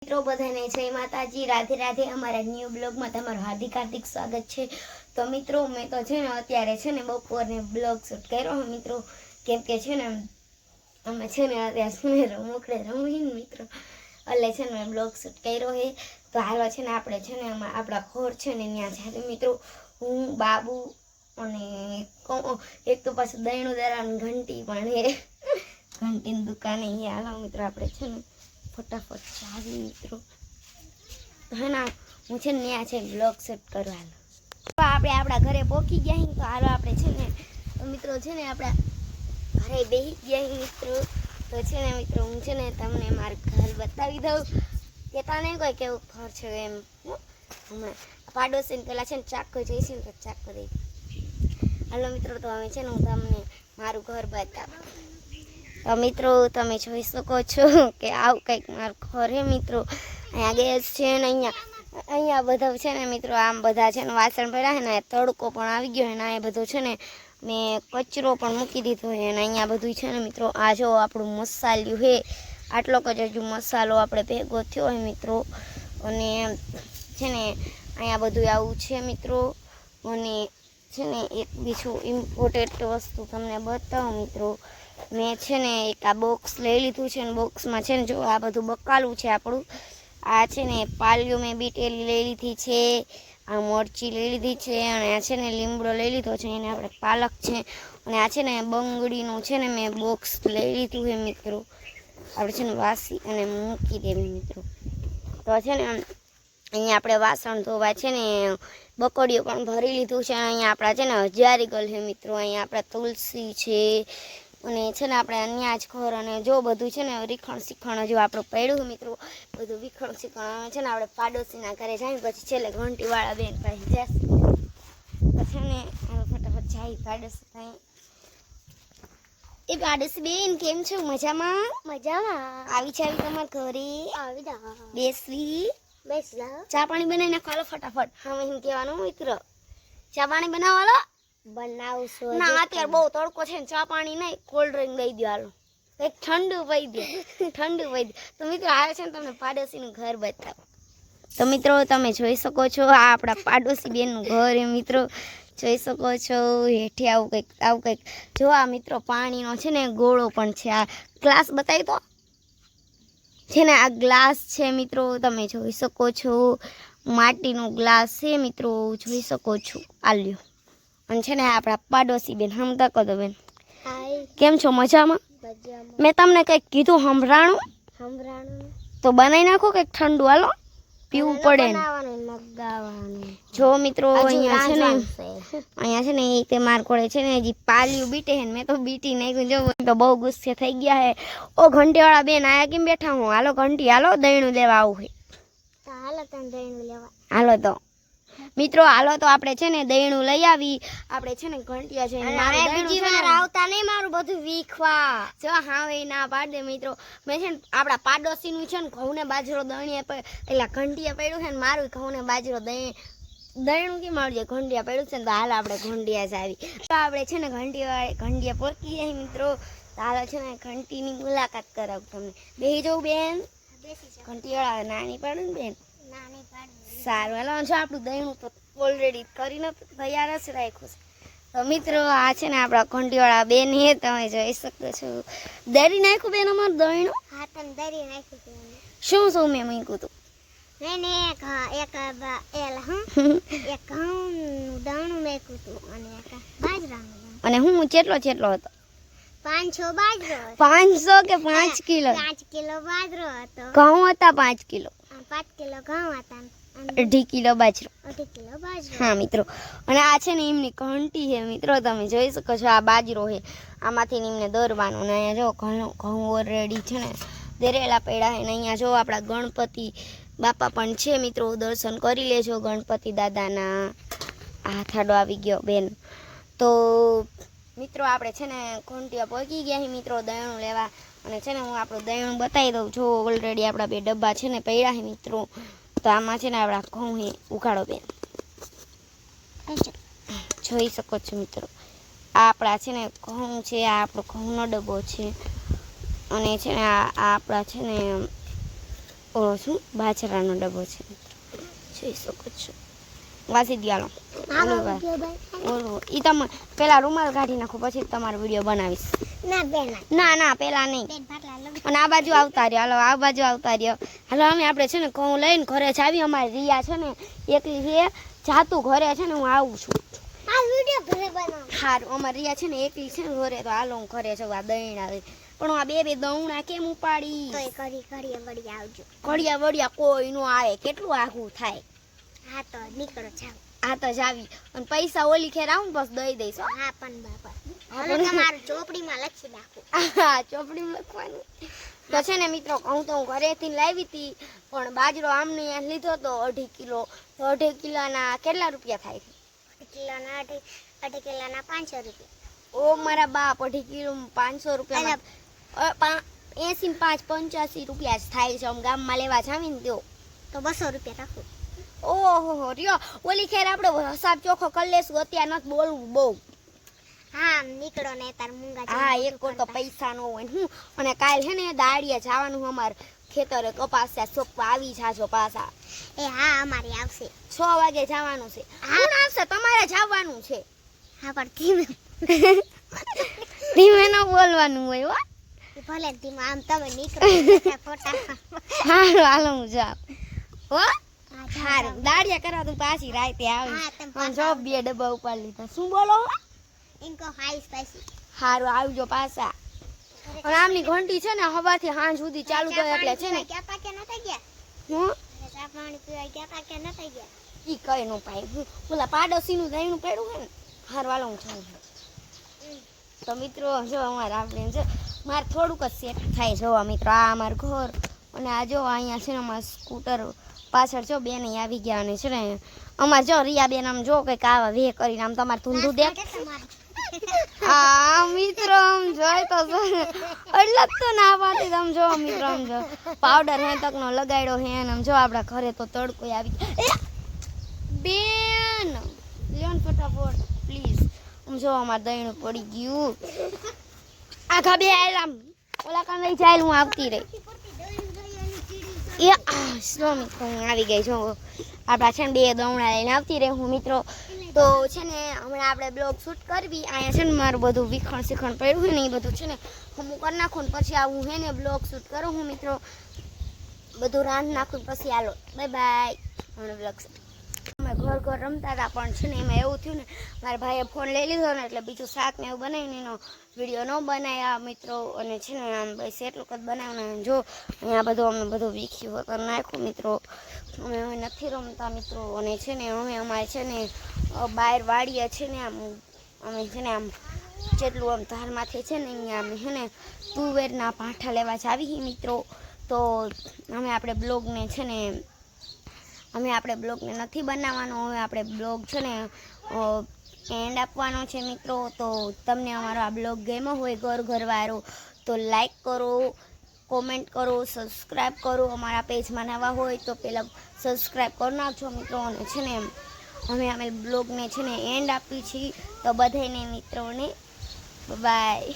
મિત્રો બધાને જય માતાજી, રાધે રાધે। અમારા ન્યૂ બ્લોગમાં તમારું હાર્દિક સ્વાગત છે। તો મિત્રો મેં તો છે ને અત્યારે છે ને બપોરને બ્લોગ શૂટ કર્યો મિત્રો, કેમ કે છે ને અમે છે ને અત્યારે સુને રમકડે રમીને મિત્રો એટલે છે ને મેં બ્લોગ શૂટ કર્યો છે। તો હાલો છે ને આપણે છે ને આપણા ઘર છે ને ત્યાં જાય મિત્રો, હું બાબુ અને એક તો પાછું દહીણું દરાની ઘંટી પણ હે, ઘંટીની દુકાને હાલો મિત્રો આપણે છે ને ફટાફટ ચાવી મિત્રો હા ના હું છે ને ત્યાં છે બ્લોગ શૂટ કરવા। તો આપણે આપણા ઘરે પહોંચી ગયા તો હાલો આપણે છે ને મિત્રો છે ને આપણા ઘરે બેસી ગયા મિત્રો। તો છે ને મિત્રો હું છે ને તમને મારું ઘર બતાવી દઉં, કહેતા નહીં કોઈ કેવું ઘર છે એમ। હમણાં પાડોશીને પહેલાં છે ને ચાકો જઈશું ને તો ચાકો દઈ હાલો મિત્રો। તો અમે છે ને હું તમને મારું ઘર બતાવું। તો મિત્રો તમે જોઈ શકો છો કે આવું કંઈક મારું ઘર હે મિત્રો। અહીંયા ગેસ છે ને અહીંયા બધા છે ને મિત્રો આમ બધા છે ને વાસણ પડ્યા છે ને તડકો પણ આવી ગયો છે ને આ બધું છે ને મેં કચરો પણ મૂકી દીધો છે અને અહીંયા બધું છે ને મિત્રો આ જો આપણું મસાલ્યું છે, આટલો જ હજુ મસાલો આપણે ભેગો થયો હોય મિત્રો। અને છે ને અહીંયા બધું આવું છે મિત્રો। અને છે ને એક બીજું ઇમ્પોર્ટન્ટ વસ્તુ તમને બતાવું મિત્રો, મેં છે ને એક આ બોક્સ લઈ લીધું છે ને બોક્સમાં છે ને જો આ બધું બકાલું છે આપણું। આ છે ને પાલિયું મેં બીટેલી લઈ લીધી છે, આ મરચી લઈ લીધી છે અને આ છે ને લીમડો લઈ લીધો છે, એને આપણે પાલક છે અને આ છે ને બંગડીનું છે ને મેં બોક્સ લઈ લીધું છે મિત્રો। આપણે છે ને વાસી અને મૂકી દેવી મિત્રો। તો છે ને અહીંયા આપણે વાસણ ધોવા છે ને બકોડીઓ પણ ભરી લીધું છે। અહીંયા આપણા છે ને હજારી ગલ છે મિત્રો, અહીંયા આપણા તુલસી છે અને છે ને આપણે અહીંયા જ ઘર અને જો બધું છે ને રીખણ શીખણ જો આપણું પડ્યું મિત્રો, બધું વિખણ શીખણ છે ને આપણે પાડોશીના ઘરે જાય પછી છેલ્લે ઘંટીવાળા બેન પાસે જશે તો છે ને ફટાફટ જાય પાડોશી થાય। એ પાડોશી બેન કેમ છો? મજામાં? મજામાં આવી છે તમારા ઘરે? આવી જા બેસવી બેસલા ચા પાણી બનાવીને ખાલો ફટાફટ। હા એમ કહેવાનું મિત્ર, ચા પાણી બનાવો બનાવશો ના અત્યારે બહુ તડકો છે ને ચા પાણી નહીં, કોલ્ડ ડ્રિંક દઈ દો હાલો, કંઈક ઠંડુ પી દે ઠંડુ પી દે। તો મિત્રો આવે છે ને તમને પાડોશીનું ઘર બતાવો। તો મિત્રો તમે જોઈ શકો છો આ આપણા પાડોશી બેનનું ઘર એ મિત્રો જોઈ શકો છો। હેઠે આવું કંઈક જો આ મિત્રો પાણીનો છે ને ગોળો પણ છે, આ ગ્લાસ બતાવી દો છે ને આ ગ્લાસ છે મિત્રો, તમે જોઈ શકો છો માટીનો ગ્લાસ છે મિત્રો, જોઈ શકો છો આ લ્યો। અને છે ને આપણા પાડોશી બેન હમતા કહો બેન કેમ છો? મજામાં? મેં તમને કંઈક કીધું સંભળાણું તો બનાવી નાખો કંઈક ઠંડુ હાલો, પીવું પડે ને। જો મિત્રો અહીંયા છે ને એ તે માર કોળે છે ને હજી પાલિયું બીટે છે ને મેં તો બીટી નાખ્યું, જો તો બહુ ગુસ્સે થઈ ગયા હે। ઓ ઘંટીવાળા બેન આયા કેમ બેઠા હું? હાલો ઘંટી હાલો, દહીણું લેવા આવું છે હાલો। તો મિત્રો હાલો તો આપણે છે ને દહીણું લઈ આવી, આપણે છે ને ઘંટિયા છે બીજી વાર આવતા નહીં મારું બધું વીખવા। જો હા એ ના પાડ દે મિત્રો, મેં છે ને આપણા પાડોશીનું છે ને ઘઉં ને બાજરો દણીએ એટલે ઘંટિયા પડ્યું છે ને મારું ઘઉં ને બાજરો દહીણું કેમ આવડે ઘંટિયા પડ્યું છે ને તો હાલ આપણે ઘંટિયા જ આવી। તો આપણે છે ને ઘંટિયા પહોંચી જાય મિત્રો, તો હાલો છે ને ઘંટીની મુલાકાત કરાવું તમને। બેસી જવું બેન? ઘંટીવાળા નાની પાડું ને બેન? સારું હાલો જો આપણું દહીણું તો ઓલરેડી કરીને તૈયાર જ રાખ્યું છે। તો મિત્રો આ છે ને આપણા ઘંટીવાળા બેન હે, તમે જોઈ શકો છો દરી નાખ્યું બેન અમારું દહીણું? હા તમે દરી નાખ્યું શું મેં મૂક્યું હતું? મેં એક ઘઉં દાણું નાખ્યું હતું અને એક બાજરાનું। અને હું કેટલો હતો? 500 બાજરો, 500 કે 5 કિલો? 5 કિલો બાજરો હતો, ઘઉં હતા 5 કિલો, 5 કિલો ઘઉં હતા, 2.5 કિલો બાજરો। 2.5 કિલો બાજરો હા મિત્રો, અને આ છે ને એમની ઘંટી છે મિત્રો, તમે જોઈ શકો છો આ બાજરો છે, આમાંથી એમને દરવાનું ને અહીંયા જો ઘઉં ઓલરેડી છે ને દરેલા પડ્યા છે ને અહીંયા જો આપણા ગણપતિ બાપા પણ છે મિત્રો, દર્શન કરી લેજો ગણપતિ દાદાના। આ થાડો આવી ગયો બેન। તો મિત્રો આપણે છે ને ઘંટિયા પહોંચી ગયા છીએ મિત્રો દહીણું લેવા, અને છે ને હું આપણું દહીણું બતાવી દઉં। જો ઓલરેડી આપણા 2 ડબ્બા છે ને પડ્યા છે મિત્રો, તો આમાં છે ને આપણા ઘઉં હે, ઉગાડો બેન, જોઈ શકો છો મિત્રો આ આપણા છે ને ઘઉં છે, આ આપણો ઘઉંનો ડબ્બો છે અને છે ને આ આપણા છે ને ઓ શું બાજરાનો ડબ્બો છે જોઈ શકો છો વાસી દ્યાલો ઓલો ઈ તમે પેલા રૂમાલ કાઢી નાખો પછી તમારો વિડીયો બનાવીશ ના બેન ના ના પેલા નહીં બેન પાટલા લગ અને આ બાજુ આવતા રહ્યો હાલો આ બાજુ આવતા રહ્યો હાલો અમે આપણે છે ને ઘઉં લઈને ઘરે જ આવી અમારી રિયા છે ને એકલી છે જાતું ઘરે છે ને હું આવું છું આ વિડિયો ઘરે બનાવ સારું અમારી રિયા છે ને એકલી છે ને ઘરે તો હાલો હું ઘરે છું આ દહીં આવે પણ આ બે દવણા કેમ ઉપાડી તોય કરી વળી આવજો ઘડિયા વડિયા કોઈ નો આવે કેટલું આઘું થાય હા તો નીકળો જાવ આ તો જાવી અને પૈસા ઓલી ખેર આવું બસ દઈ દઈશ હો. હા પણ બાપા હવે તમારું ચોપડીમાં લખી નાખો હા ચોપડીમાં લખવાનું તો છે ને મિત્રો ઘઉં તો હું ઘરેથી લાવી હતી પણ બાજરો આમને અહીંયા લીધો તો 2.5 કિલો તો 2.5 કિલોના કેટલા રૂપિયા થાય કિલોના અઢી કિલોના 500 રૂપિયા ઓ મારા બાપ 2.5 કિલો 500 રૂપિયા 80 5 85 રૂપિયા જ થાય છે આમ ગામમાં લેવા જાવી ને તો તો 200 રૂપિયા રાખો ઓહો રહ્યો ઓલી ખેર આપણે હિસાબ ચોખ્ખો કરી લેશું અત્યારે નથી બોલવું બહુ હા નીકળો ને તાર મૂંગા હા એક કોર તો પૈસા નો હોય ને હું અને કાલ છે ને દાડિયા જવાનું અમાર ખેતરે કપાસ સોપવા આવી જાજો પાછા એ હા અમારી આવશે 6 વાગે જવાનું છે કોણ આવશે તમારે જવાનું છે હા પણ ધીમે ધીમે ન બોલવાનું હોય હો ભલે ધીમે આમ તમે નીકળો ફોટા હારું હાલો હું જાઉં હો હા હારું દાડિયા કરવા તું પાછી રાતે હા, આવી તમે પણ જો 2 ડબ્બા ઉપાડી લીધા શું બોલો હો ઇનકો હાઈ સ્પાઈસી હારું આવજો પાછા અને આમની ઘંટી છે ને હવાથી સાંજ સુધી ચાલુ થાય એટલે છે ને ગયા તા કે નતા ગયા હું ચા પાણી પીવા ગયા તા કે નતા ગયા ઈ કઈ નો પાય ઓલા પાડોશીનું દહીંનું પડ્યું છે ને હારવાલો હું છું તો મિત્રો જો અમારે આપણે જો મારે થોડુંક જ સેટ થાય જોવા મિત્રો આ અમારું ઘર અને આ જો અહીંયા છે ને અમારું સ્કૂટર પાછળ જો બેન આવી ગયા અને છે ને અમારે જો રિયા બેન આમ જો કંઈક આવા વે કરીને આમ તમારે ધૂંધું દેખ આ મિત્રો આમ જોઈ તો એટલે જ તો ના પાડતી તમે જો મિત્રો આમ જો પાવડર હે તક નો લગાડ્યો હે ને આમ જો આપણા ઘરે તો તડકો આવી ગયો બેન લ્યો ને ફટાફટ પ્લીઝ આમ જો અમારે દહીણું પડી ગયું આખા બે આમ ઓલા કાન લઈ જાય હું આવતી રહી એ સ્લો મિત્રો હું આવી ગઈ છું આપણા છે ને 2 દવણા લઈને આવતી રહી હું મિત્રો તો છે ને હમણાં આપણે બ્લોગ શૂટ કરવી અહીંયા છે ને મારું બધું વિખણ શીખણ પડ્યું હોય ને એ બધું છે ને હું કરી નાખું ને પછી આવું હે ને બ્લોગ શૂટ કરું હું મિત્રો બધું રાંધ નાખું પછી હાલો બાય બાય હમણાં બ્લોગ અમે ઘર રમતા હતા પણ છે ને એમાં એવું થયું ને મારા ભાઈએ ફોન લઈ લીધો ને એટલે બીજું શાક ને એવું બનાવીને એનો વિડીયો ન બનાવ્યા મિત્રો અને છે ને આમ બસ એટલું જ બનાવવાનું જો અહીંયા બધું અમે બધું વીખ્યું વગર નાખ્યું મિત્રો અમે હવે નથી રમતા મિત્રો અને છે ને અમે અમારે છે ને બહાર વાડીએ છે ને આમ અમે છે ને આમ જેટલું આમ ધારમાંથી છે ને અહીંયા અમે છે ને તુવેરના પાઠા લેવા જ આવી મિત્રો તો અમે આપણે બ્લોગને છે ને નથી બનાવવાનો હવે આપણે બ્લોગ છે ને એન્ડ આપવાનો છે મિત્રો તો તમને અમારો આ બ્લોગ ગમ્યો હોય ઘરવાળો તો લાઈક કરો કોમેન્ટ કરો સબસ્ક્રાઈબ કરો અમારા પેજમાં નવા હોય તો પહેલાં સબસ્ક્રાઈબ કરી નાખજો મિત્રો અને છે ને અમે બ્લોગને છે ને એન્ડ આપી છીએ તો બધાને મિત્રોને બાય